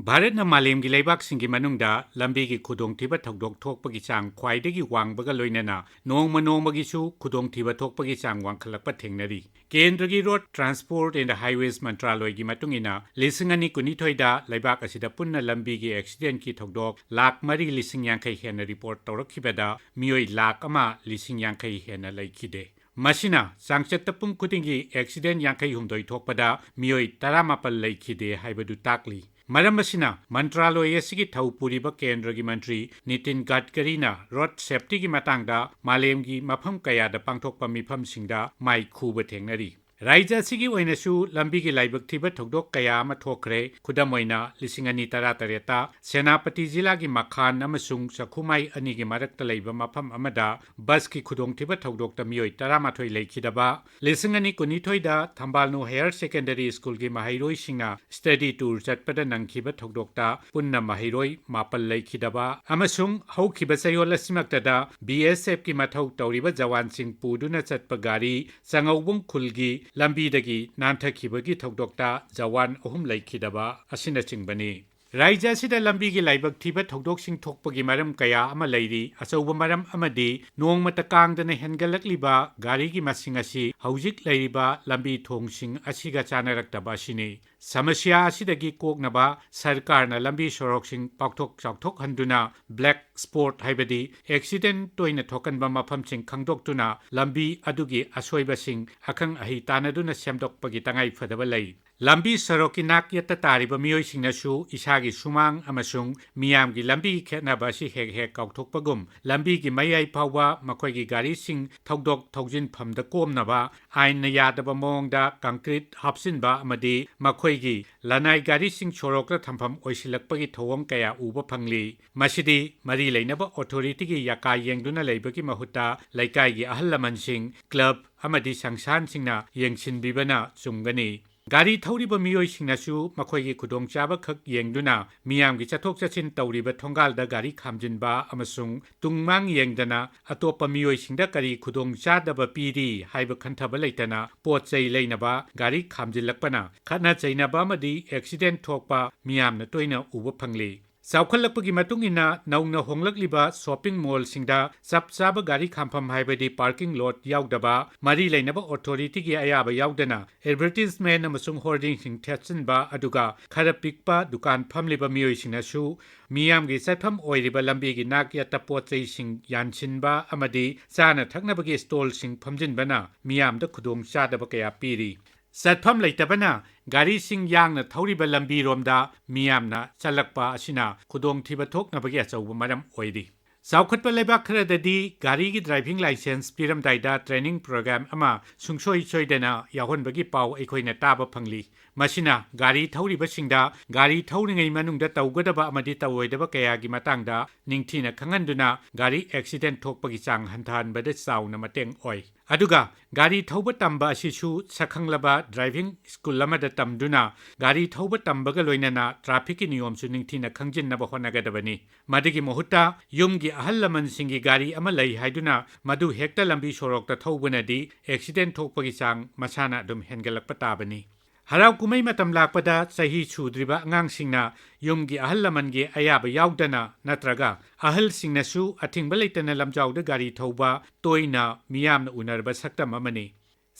ꯚꯥꯔꯠꯅ ꯃꯥꯂꯦꯝꯒꯤ ꯂꯩꯕꯥꯛꯁꯤꯡꯒꯤ ꯃꯅꯨꯡꯗ ꯂꯝꯕꯤꯒꯤ ꯈꯨꯗꯣꯡꯊꯤꯕ ꯊꯧꯗꯣꯛ ꯊꯣꯛꯄꯒꯤ ꯆꯥꯡ ꯈ꯭ꯋꯥꯏꯗꯒꯤ ꯋꯥꯡꯕꯒ ꯂꯣꯏꯅꯅ ꯅꯣꯡꯃꯒꯤꯁꯨ ꯈꯨꯗꯣꯡꯊꯤꯕ ꯊꯣꯛꯄꯒꯤ ꯆꯥꯡ ꯋꯥꯡꯈꯠꯂꯛꯄ ꯊꯦꯡꯅꯔꯤ꯫ ꯀꯦꯟꯗ꯭ꯔꯒꯤ ꯔꯣꯗ ꯇ꯭ꯔꯥꯟꯁꯄꯣꯔꯠ ꯑꯦꯟड ꯍꯥꯏꯋꯦꯖ ꯃꯟꯇ꯭ꯔꯥꯂꯣꯏꯒꯤ ꯃꯇꯨꯡꯏꯟꯅ 2019ꯗ ꯂꯩꯕꯥꯛ ꯑꯁꯤꯗ ꯄꯨꯟꯅ ꯂꯝꯕꯤꯒꯤ ꯑꯦꯛꯁꯤꯗꯦꯟꯠꯀꯤ ꯊꯧꯗꯣꯛ 3,50,000 ꯍꯦꯟꯅ ꯔꯤꯄꯣꯔꯠ ꯇꯧꯔꯛꯈꯤꯕꯗ ꯃꯤꯑꯣꯏ 1,50,000 ꯍꯦꯟꯅ ꯂꯩꯈꯤꯗꯦ꯫ ꯃꯁꯤꯅ ꯆꯥꯡꯆꯠꯇ ꯄꯨꯡ ꯈꯨꯗꯤꯡꯒꯤ ꯑꯦꯛꯁꯤꯗꯦꯟꯠ 59 ꯊꯣꯛꯄꯗ ꯃꯤꯑꯣꯏ 17 ꯂꯩꯈꯤꯗꯦ ꯍꯥꯏꯕꯗꯨ ꯇꯥꯛꯂꯤ꯫ ꯃꯔꯝ ꯑꯁꯤꯅ ꯃꯟꯇ꯭ꯔꯥꯂꯣꯏ ꯑꯁꯤꯒꯤ ꯊꯧ ꯄꯨꯔꯤꯕ ꯀꯦꯟꯗ꯭ꯔꯒꯤ ꯃꯟꯇ꯭ꯔꯤ ꯅꯤꯇꯤꯟ ꯒꯗꯀꯔꯤꯅ ꯔꯣꯗ ꯁꯦꯐꯇꯤꯒꯤ ꯃꯇꯥꯡꯗ ꯃꯥꯂꯦꯝꯒꯤ ꯃꯐꯝ ꯀꯌꯥꯗ ꯄꯥꯡꯊꯣꯛꯄ ꯃꯤꯐꯝꯁꯤꯡꯗ ꯃꯥꯏ ꯈꯨꯕ ꯊꯦꯡꯅꯔꯤ꯫ ꯔꯥꯖ꯭ꯌ ꯑꯁꯤꯒꯤ ꯑꯣꯏꯅꯁꯨ ꯂꯝꯕꯤꯒꯤ ꯂꯥꯏꯕꯛ ꯊꯤꯕ ꯊꯧꯗꯣꯛ ꯀꯌꯥ ꯑꯃ ꯊꯣꯛꯈ꯭ꯔꯦ꯫ ꯈꯨꯗꯝ ꯑꯣꯏꯅ 2018ꯗ ꯁꯦꯅꯥꯄꯇꯤ ꯖꯤꯂꯥꯒꯤ ꯃꯈꯥꯟ ꯑꯃꯁꯨꯡ ꯆꯈꯨꯃꯥꯏ ꯑꯅꯤꯒꯤ ꯃꯔꯛꯇ ꯂꯩꯕ ꯃꯐꯝ ꯑꯃꯗ ꯕꯁꯀꯤ ꯈꯨꯗꯣꯡꯊꯤꯕ ꯊꯧꯗꯣꯛꯇ ꯃꯤꯑꯣꯏ 12 ꯂꯩꯈꯤꯗꯕ, 2019ꯗ ꯊꯝꯕꯥꯜꯅꯨ ꯍꯥꯌꯔ ꯁꯦꯀꯦꯟꯗꯔꯤ ꯁ꯭ꯀꯨꯜꯒꯤ ꯃꯍꯩꯔꯣꯏꯁꯤꯡꯅ ꯁ꯭ꯇꯗꯤ ꯇꯨꯔ ꯆꯠꯄꯗ ꯅꯪꯈꯤꯕ ꯊꯧꯗꯣꯛꯇ ꯄꯨꯟꯅ ꯃꯍꯩꯔꯣꯏ 9 ꯂꯩꯈꯤꯗꯕ, ꯑꯃꯁꯨꯡ ꯍꯧꯈꯤꯕ ꯆꯌꯣꯜ ꯑꯁꯤꯃꯛꯇꯗ BSFꯀꯤ ꯃꯊꯧ ꯇꯧꯔꯤꯕ ꯖꯋꯥꯟꯁꯤꯡ ꯄꯨꯗꯨꯅ ꯆꯠꯄ ꯒꯥꯔꯤ ꯆꯉꯧꯕꯨꯡ ꯈꯨꯜꯒꯤ ꯂꯝꯕꯤꯗꯒꯤ ꯅꯥꯟꯊꯈꯤꯕꯒꯤ ꯊꯧꯗꯣꯛꯇ ꯖꯋꯥꯟ 3 ꯂꯩꯈꯤꯗꯕ ꯑꯁꯤꯅꯆꯤꯡꯕꯅꯤ꯫ ꯔꯥꯖ꯭ꯌ ꯑꯁꯤꯗ ꯂꯝꯕꯤꯒꯤ ꯂꯥꯏꯕꯛ ꯊꯤꯕ ꯊꯧꯗꯣꯛꯁꯤꯡ ꯊꯣꯛꯄꯒꯤ ꯃꯔꯝ ꯀꯌꯥ ꯑꯃ ꯂꯩꯔꯤ꯫ ꯑꯆꯧꯕ ꯃꯔꯝ ꯑꯃꯗꯤ ꯅꯣꯡꯃꯇ ꯀꯥꯡꯗꯅ ꯍꯦꯟꯒꯠꯂꯛꯂꯤꯕ ꯒꯥꯔꯤꯒꯤ ꯃꯁꯤꯡ ꯑꯁꯤ ꯍꯧꯖꯤꯛ ꯂꯩꯔꯤꯕ ꯂꯝꯕꯤ ꯊꯣꯡꯁꯤꯡ ꯑꯁꯤꯒ ꯆꯥꯅꯔꯛꯇꯕ ꯑꯁꯤꯅꯤ꯫ ꯁꯃꯁ꯭ꯌꯥ ꯑꯁꯤꯗꯒꯤ ꯀꯣꯛꯅꯕ ꯁꯔꯀꯥꯔꯅ ꯂꯝꯕꯤ ꯁꯣꯔꯣꯛꯁꯤꯡ ꯄꯥꯛꯊꯣꯛ ꯆꯥꯎꯊꯣꯛꯍꯟꯗꯨꯅ ꯕ꯭ꯂꯦꯛ ꯁ꯭ꯄꯣꯠ ꯍꯥꯏꯕꯗꯤ ꯑꯦꯛꯁꯤꯗꯦꯟꯠ ꯇꯣꯏꯅ ꯊꯣꯛꯀꯟꯕ ꯃꯐꯝꯁꯤꯡ ꯈꯪꯗꯣꯛꯇꯨꯅ ꯂꯝꯕꯤ ꯑꯗꯨꯒꯤ ꯑꯁꯣꯏꯕꯁꯤꯡ ꯑꯈꯪ ꯑꯍꯩ ꯇꯥꯟꯅꯗꯨꯅ ꯁꯦꯝꯗꯣꯛꯄꯒꯤ ꯇꯉꯥꯏꯐꯗꯕ ꯂꯩ꯫ ꯂꯝꯕꯤ ꯁꯣꯔꯣꯛꯀꯤ ꯅꯥꯛ ꯌꯦꯠꯇ ꯇꯥꯔꯤꯕ ꯃꯤꯑꯣꯏꯁꯤꯡꯅꯁꯨ ꯏꯁꯥꯒꯤ ꯁꯨꯃꯥꯡ ꯑꯃꯁꯨꯡ ꯃꯤꯌꯥꯝꯒꯤ ꯂꯝꯕꯤꯒꯤ ꯈꯦꯠꯅꯕ ꯑꯁꯤ ꯍꯦꯛ ꯀꯥꯎꯊꯣꯛꯄꯒꯨꯝ ꯂꯝꯕꯤꯒꯤ ꯃꯌꯥꯏ ꯐꯥꯎꯕ ꯃꯈꯣꯏꯒꯤ ꯒꯥꯔꯤꯁꯤꯡ ꯊꯧꯗꯣꯛ ꯊꯧꯖꯤꯟꯐꯝꯗ ꯀꯣꯝꯅꯕ ꯑꯥꯏꯟꯅ ꯌꯥꯗꯕ ꯃꯑꯣꯡꯗ ꯀꯪꯀ꯭ꯔꯤꯠ ꯍꯥꯞꯆꯤꯟꯕ ꯑꯃꯗꯤ ꯃꯈꯣꯏꯒꯤ ꯂꯅꯥꯏ ꯒꯥꯔꯤꯁꯤꯡ ꯁꯣꯔꯣꯛꯇ ꯊꯝꯐꯝ ꯑꯣꯏꯁꯤꯜꯂꯛꯄꯒꯤ ꯊꯧꯑꯣꯡ ꯀꯌꯥ ꯎꯕ ꯐꯪꯂꯤ꯫ ꯃꯁꯤꯗꯤ ꯃꯔꯤ ꯂꯩꯅꯕ ꯑꯣꯊꯣꯔꯤꯇꯤꯒꯤ ꯌꯥꯀꯥ ꯌꯦꯡꯗꯨꯅ ꯂꯩꯕꯒꯤ ꯃꯍꯨꯠꯇ ꯂꯩꯀꯥꯏꯒꯤ ꯑꯍꯜ ꯂꯃꯟꯁꯤꯡ, ꯀ꯭ꯂꯕ ꯑꯃꯗꯤ ꯁꯪꯁꯊꯥꯟꯁꯤꯡꯅ ꯌꯦꯡꯁꯤꯟꯕꯤꯕꯅ ꯆꯨꯝꯒꯅꯤ꯫ ꯒꯥꯔꯤ ꯊꯧꯔꯤꯕ ꯃꯤꯑꯣꯏꯁꯤꯡꯅꯁꯨ ꯃꯈꯣꯏꯒꯤ ꯈꯨꯗꯣꯡꯆꯥꯕ ꯈꯛ ꯌꯦꯡꯗꯨꯅ ꯃꯤꯌꯥꯝꯒꯤ ꯆꯠꯊꯣꯛ ꯆꯠꯁꯤꯟ ꯇꯧꯔꯤꯕ ꯊꯣꯡꯒꯥꯜꯗ ꯒꯥꯔꯤ ꯈꯥꯝꯖꯤꯟꯕ ꯑꯃꯁꯨꯡ ꯇꯨꯡ ꯃꯥꯡ ꯌꯦꯡꯗꯅ ꯑꯇꯣꯞꯄ ꯃꯤꯑꯣꯏꯁꯤꯡꯗ ꯀꯔꯤ ꯈꯨꯗꯣꯡꯆꯥꯗꯕ ꯄꯤꯔꯤ ꯍꯥꯏꯕ ꯈꯟꯊꯕ ꯂꯩꯇꯅ ꯄꯣꯠ ꯆꯩ ꯂꯩꯅꯕ ꯒꯥꯔꯤ ꯈꯥꯝꯖꯤꯜꯂꯛꯄꯅ ꯈꯠꯅ ꯆꯩꯅꯕ ꯑꯃꯗꯤ ꯑꯦꯛꯁꯤꯗꯦꯟꯠ ꯊꯣꯛꯄ ꯃꯤꯌꯥꯝꯅ ꯇꯣꯏꯅ ꯎꯕ ꯐꯪꯂꯤ꯫ ꯆꯥꯎꯈꯠꯂꯛꯄꯒꯤ ꯃꯇꯨꯡ ꯏꯟꯅ ꯅꯧꯅ ꯍꯣꯡꯂꯛꯂꯤꯕ ꯁꯣꯄꯤꯡ ꯃꯣꯜꯁꯤꯡꯗ ꯆꯞ ꯆꯥꯕ ꯒꯥꯔꯤ ꯈꯥꯝꯐꯝ ꯍꯥꯏꯕꯗꯤ ꯄꯥꯔꯀꯤꯡ ꯂꯣꯠ ꯌꯥꯎꯗꯕ, ꯃꯔꯤ ꯂꯩꯅꯕ ꯑꯣꯊꯣꯔꯤꯇꯤꯒꯤ ꯑꯌꯥꯕ ꯌꯥꯎꯗꯅ ꯑꯦꯗꯚꯔꯇꯤꯖꯃꯦꯟꯠ ꯑꯃꯁꯨꯡ ꯍꯣꯔꯗꯤꯡꯁꯤꯡ ꯊꯦꯠꯆꯤꯟꯕ, ꯑꯗꯨꯒ ꯈꯔ ꯄꯤꯛꯄ ꯗꯨꯀꯥꯟ ꯐꯝꯂꯤꯕ ꯃꯤꯑꯣꯏꯁꯤꯡꯅꯁꯨ ꯃꯤꯌꯥꯝꯒꯤ ꯆꯠꯐꯝ ꯑꯣꯏꯔꯤꯕ ꯂꯝꯕꯤꯒꯤ ꯅꯥꯛ ꯌꯦꯠꯇ ꯄꯣꯠ ꯆꯩꯁꯤꯡ ꯌꯥꯟꯁꯤꯟꯕ ꯑꯃꯗꯤ ꯆꯥꯅ ꯊꯛꯅꯕꯒꯤ ꯁ꯭ꯇꯣꯜꯁꯤꯡ ꯐꯝꯖꯤꯟꯕꯅ ꯃꯤꯌꯥꯝꯗ ꯈꯨꯗꯣꯡꯆꯥꯗꯕ ꯀꯌꯥ ꯄꯤꯔꯤ꯫ ꯆꯠꯐꯝ ꯂꯩꯇꯕꯅ ꯒꯥꯔꯤꯁꯤꯡ ꯌꯥꯡꯅ ꯊꯧꯔꯤꯕ ꯂꯝꯕꯤꯔꯣꯝꯗ ꯃꯤꯌꯥꯝꯅ ꯆꯠꯂꯛꯄ ꯑꯁꯤꯅ ꯈꯨꯗꯣꯡꯊꯤꯕ ꯊꯣꯛꯅꯕꯒꯤ ꯑꯆꯧꯕ ꯃꯔꯝ ꯑꯣꯏꯔꯤ꯫ ꯆꯥꯎꯈꯠꯄ ꯂꯩꯕꯥꯛ ꯈꯔꯗꯗꯤ ꯒꯥꯔꯤꯒꯤ ꯗ꯭राꯏꯚꯤꯡ ꯂꯥꯏꯁꯦꯟꯁ ꯄꯤꯔꯝꯗꯥꯏꯗ ꯇ꯭ꯔꯦꯅꯤꯡ ꯄ꯭ꯔꯣꯒ꯭ꯔꯥꯝ ꯑꯃ ꯁꯨꯡꯁꯣꯏ ꯁꯣꯏꯗꯅ ꯌꯥꯎꯍꯟꯕꯒꯤ ꯄꯥꯎ ꯑꯩꯈꯣꯏꯅ ꯇꯥꯕ ꯐꯪꯂꯤ꯫ ꯃꯁꯤꯅ ꯒꯥꯔꯤ ꯊꯧꯔꯤꯕꯁꯤꯡꯗ ꯒꯥꯔꯤ ꯊꯧꯔꯤꯉꯩ ꯃꯅꯨꯡꯗ ꯇꯧꯒꯗꯕ ꯑꯃꯗꯤ ꯇꯧꯔꯣꯏꯗꯕ ꯀꯌꯥꯒꯤ ꯃꯇꯥꯡꯗ ꯅꯤꯡꯊꯤꯅ ꯈꯪꯍꯟꯗꯨꯅ ꯒꯥꯔꯤ ꯑꯦꯛꯁꯤꯗꯦꯟꯠ ꯊꯣꯛꯄꯒꯤ ꯆꯥꯡ ꯍꯟꯊꯍꯟꯕꯗ ꯆꯥꯎꯅ ꯃꯇꯦꯡ ꯑꯣꯏ꯫ ꯑꯗꯨꯒ ꯒꯥꯔꯤ ꯊꯧꯕ ꯇꯝꯕ ꯑꯁꯤꯁꯨ ꯁꯛꯈꯪꯂꯕ ꯗ꯭राꯏꯚꯤꯡ ꯁ꯭ꯀꯨꯜ ꯑꯃꯗ ꯇꯝꯗꯨꯅ ꯒꯥꯔꯤ ꯊꯧꯕ ꯇꯝꯕꯒ ꯂꯣꯏꯅꯅ ꯇ꯭ꯔꯥꯐꯤꯛꯀꯤ ꯅꯤꯌꯣꯝꯁꯨ ꯅꯤꯡꯊꯤꯅ ꯈꯪꯖꯤꯟꯅꯕ ꯍꯣꯠꯅꯒꯗꯕꯅꯤ꯫ ꯃꯗꯨꯒꯤ ꯃꯍꯨꯠꯇ ꯌꯨꯝꯒꯤ ꯑꯍꯜ ꯂꯃꯟꯁꯤꯡꯒꯤ ꯒꯥꯔꯤ ꯑꯃ ꯂꯩ ꯍꯥꯏꯗꯨꯅ ꯃꯗꯨ ꯍꯦꯛꯇ ꯂꯝꯕꯤ ꯁꯣꯔꯣꯛꯇ ꯊꯧꯕꯅꯗꯤ ꯑꯦꯛꯁꯤꯗꯦꯟꯠ ꯊꯣꯛꯄꯒꯤ ꯆꯥꯡ ꯃꯁꯥꯅ ꯑꯗꯨꯝ ꯍꯦꯟꯒꯠꯂꯛꯄ ꯇꯥꯕꯅꯤ꯫ ꯍꯔꯥꯎ ꯀꯨꯝꯍꯩ ꯃꯇꯝ ꯂꯥꯛꯄꯗ ꯆꯍꯤ ꯁꯨꯗ꯭ꯔꯤꯕ ꯑꯉꯥꯡꯁꯤꯡꯅ ꯌꯨꯝꯒꯤ ꯑꯍꯜ ꯂꯃꯟꯒꯤ ꯑꯌꯥꯕ ꯌꯥꯎꯗꯅ ꯅꯠꯇ꯭ꯔꯒ ꯑꯍꯜꯁꯤꯡꯅꯁꯨ ꯑꯊꯤꯡꯕ ꯂꯩꯇꯅ ꯂꯝꯖꯥꯎꯗ ꯒꯥꯔꯤ ꯊꯧꯕ ꯇꯣꯏꯅ ꯃꯤꯌꯥꯝꯅ ꯎꯅꯔꯕ ꯁꯛꯇꯝ ꯑꯃꯅꯤ꯫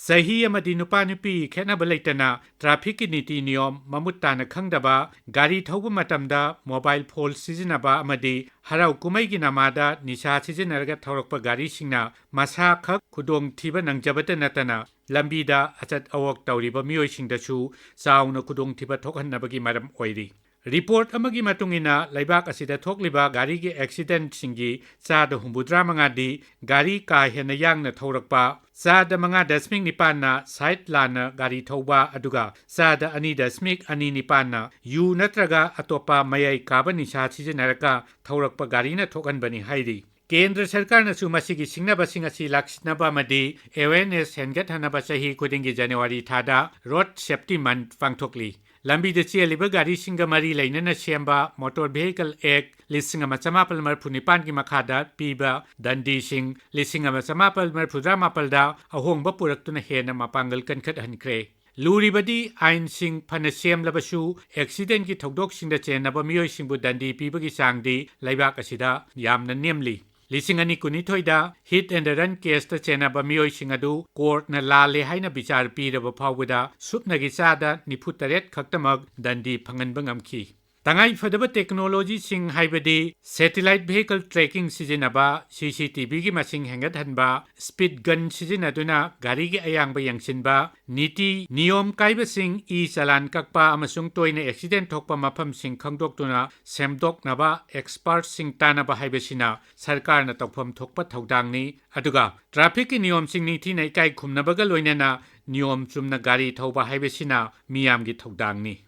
ꯆꯍꯤ ꯑꯃꯗꯤ ꯅꯨꯄꯥ ꯅꯨꯄꯤ ꯈꯦꯠꯅꯕ ꯂꯩꯇꯅ ꯇ꯭ꯔꯥꯐꯤꯛꯀꯤ ꯅꯤꯇꯤ ꯅꯤꯌꯣꯝ ꯃꯃꯨꯠ ꯇꯥꯅ ꯈꯪꯗꯕ, ꯒꯥꯔꯤ ꯊꯧꯕ ꯃꯇꯝꯗ ꯃꯣꯕꯥꯏꯜ ꯐꯣꯟ ꯁꯤꯖꯤꯟꯅꯕ ꯑꯃꯗꯤ ꯍꯔꯥꯎ ꯀꯨꯝꯍꯩꯒꯤ ꯅꯃꯥꯗ ꯅꯤꯁꯥ ꯁꯤꯖꯤꯟꯅꯔꯒ ꯊꯧꯔꯛꯄ ꯒꯥꯔꯤꯁꯤꯡꯅ ꯃꯁꯥ ꯈꯛ ꯈꯨꯗꯣꯡꯊꯤꯕ ꯅꯪꯖꯕꯇ ꯅꯠꯇꯅ ꯂꯝꯕꯤꯗ ꯑꯆꯠ ꯑꯋꯣꯛ ꯇꯧꯔꯤꯕ ꯃꯤꯑꯣꯏꯁꯤꯡꯗꯁꯨ ꯆꯥꯎꯅ ꯈꯨꯗꯣꯡꯊꯤꯕ ꯊꯣꯛꯍꯟꯅꯕꯒꯤ ꯃꯔꯝ ꯑꯣꯏꯔꯤ꯫ ꯔꯤꯄꯣꯔꯠ ꯑꯃꯒꯤ ꯃꯇꯨꯡ ꯏꯟꯅ ꯂꯩꯕꯥꯛ ꯑꯁꯤꯗ ꯊꯣꯛꯂꯤꯕ ꯒꯥꯔꯤꯒꯤ ꯑꯦꯛꯁꯤꯗꯦꯟꯠꯁꯤꯡꯒꯤ 85%ꯗꯤ ꯒꯥꯔꯤ ꯀꯥ ꯍꯦꯟꯅ ꯌꯥꯡꯅ ꯊꯧꯔꯛꯄ, 5.9%ꯅ ꯁꯥꯏꯠ ꯂꯥꯟꯅ ꯒꯥꯔꯤ ꯊꯧꯕ, ꯑꯗꯨꯒ 2.29%ꯅ ꯌꯨ ꯅꯠꯇ꯭ꯔꯒ ꯑꯇꯣꯞꯄ ꯃꯌꯥꯏ ꯀꯥꯕ ꯅꯤꯁꯥ ꯁꯤꯖꯤꯟꯅꯔꯒ ꯊꯧꯔꯛꯄ ꯒꯥꯔꯤꯅ ꯊꯣꯛꯍꯟꯕꯅꯤ ꯍꯥꯏꯔꯤ꯫ ꯀꯦꯟꯗ꯭ꯔ ꯁꯔꯀꯥꯔꯅꯁꯨ ꯃꯁꯤꯒꯤ ꯁꯤꯡꯅꯕꯁꯤꯡ ꯑꯁꯤ ꯂꯥꯛꯁꯤꯟꯅꯕ ꯑꯃꯗꯤ ꯑꯦꯋꯦꯌꯔꯅꯦꯁ ꯍꯦꯟꯒꯠꯍꯟꯅꯕ ꯆꯍꯤ ꯈꯨꯗꯤꯡꯒꯤ ꯖꯅꯋꯥꯔꯤ ꯊꯥꯗ ꯔꯣꯗ ꯁꯦꯐꯇꯤ ꯃꯟꯊ ꯄꯥꯡꯊꯣꯛꯂꯤ꯫ ꯂꯝꯕꯤꯗ ꯆꯦꯜꯂꯤꯕ ꯒꯥꯔꯤꯁꯤꯡꯒ ꯃꯔꯤ ꯂꯩꯅꯅ ꯁꯦꯝꯕ ꯃꯣꯇꯣꯔ ꯚꯦꯍꯤꯀꯜ ꯑꯦꯛ 1939ꯒꯤ ꯃꯈꯥꯗ ꯄꯤꯕ ꯗꯟꯗꯤꯁꯤꯡ 1937ꯗ ꯑꯍꯣꯡꯕ ꯄꯨꯔꯛꯇꯨꯅ ꯍꯦꯟꯅ ꯃꯄꯥꯡꯒꯜ ꯀꯟꯈꯠꯍꯟꯈ꯭ꯔꯦ꯫ ꯂꯨꯔꯤꯕꯗꯤ ꯑꯥꯏꯟꯁꯤꯡ ꯐꯅ ꯁꯦꯝꯂꯕꯁꯨ ꯑꯦꯛꯁꯤꯗꯦꯟꯠꯀꯤ ꯊꯧꯗꯣꯛꯁꯤꯡꯗ ꯆꯦꯟꯅꯕ ꯃꯤꯑꯣꯏꯁꯤꯡꯕꯨ ꯗꯟꯗꯤ ꯄꯤꯕꯒꯤ ꯆꯥꯡꯗꯤ ꯂꯩꯕꯥꯛ ꯑꯁꯤꯗ ꯌꯥꯝꯅ ꯅꯦꯝꯂꯤ꯫ 2012ꯗ ꯍꯤꯠ ꯑꯦꯟ ꯔꯟ ꯀꯦꯁꯇ ꯆꯦꯟꯅꯕ ꯃꯤꯑꯣꯏꯁꯤꯡ ꯑꯗꯨ ꯀꯣꯔꯠꯅ ꯂꯥꯜꯂꯦ ꯍꯥꯏꯅ ꯕꯤꯆꯥꯔ ꯄꯤꯔꯕ ꯐꯥꯎꯕꯗ ꯁꯨꯞꯅꯒꯤ ꯆꯥꯗ 98 ꯈꯛꯇꯃꯛ ꯗꯟꯗꯤ ꯐꯪꯍꯟꯕ ꯉꯝꯈꯤ꯫ ꯇꯉꯥꯏꯐꯗꯕ ꯇꯦꯛꯅꯣꯂꯣꯖꯤꯁꯤꯡ ꯍꯥꯏꯕꯗꯤ ꯁꯦꯇꯤꯂꯥꯏꯠ ꯚꯦꯍꯤꯀꯜ ꯇ꯭ꯔꯦꯀꯤꯡ ꯁꯤꯖꯤꯟꯅꯕ, CCTVꯒꯤ ꯃꯁꯤꯡ ꯍꯦꯟꯒꯠꯍꯟꯕ, ꯁ꯭ꯄꯤꯗ ꯒꯟ ꯁꯤꯖꯤꯟꯅꯗꯨꯅ ꯒꯥꯔꯤꯒꯤ ꯑꯌꯥꯡꯕ ꯌꯦꯡꯁꯤꯟꯕ, ꯅꯤꯇꯤ ꯅꯤꯌꯣꯝ ꯀꯥꯏꯕꯁꯤꯡ ꯆꯂꯥꯟ ꯀꯛꯄ ꯑꯃꯁꯨꯡ ꯇꯣꯏꯅ ꯑꯦꯛꯁꯤꯗꯦꯟꯠ ꯊꯣꯛꯄ ꯃꯐꯝꯁꯤꯡ ꯈꯪꯗꯣꯛꯇꯨꯅ ꯁꯦꯝꯗꯣꯛꯅꯕ ꯑꯦꯛꯁꯄꯔꯠꯁꯤꯡ ꯇꯥꯟꯅꯕ ꯍꯥꯏꯕꯁꯤꯅ ꯁꯔꯀꯥꯔꯅ ꯇꯧꯐꯝ ꯊꯣꯛꯄ ꯊꯧꯗꯥꯡꯅꯤ꯫ ꯑꯗꯨꯒ ꯇ꯭ꯔꯥꯐꯤꯛꯀꯤ ꯅꯤꯌꯣꯝꯁꯤꯡ ꯅꯤꯡꯊꯤꯅ ꯏꯀꯥꯏ ꯈꯨꯝꯅꯕꯒ ꯂꯣꯏꯅꯅ ꯅꯤꯌꯣꯝ ꯆꯨꯝꯅ ꯒꯥꯔꯤ ꯊꯧꯕ ꯍꯥꯏꯕꯁꯤꯅ ꯃꯤꯌꯥꯝꯒꯤ ꯊꯧꯗꯥꯡꯅꯤ꯫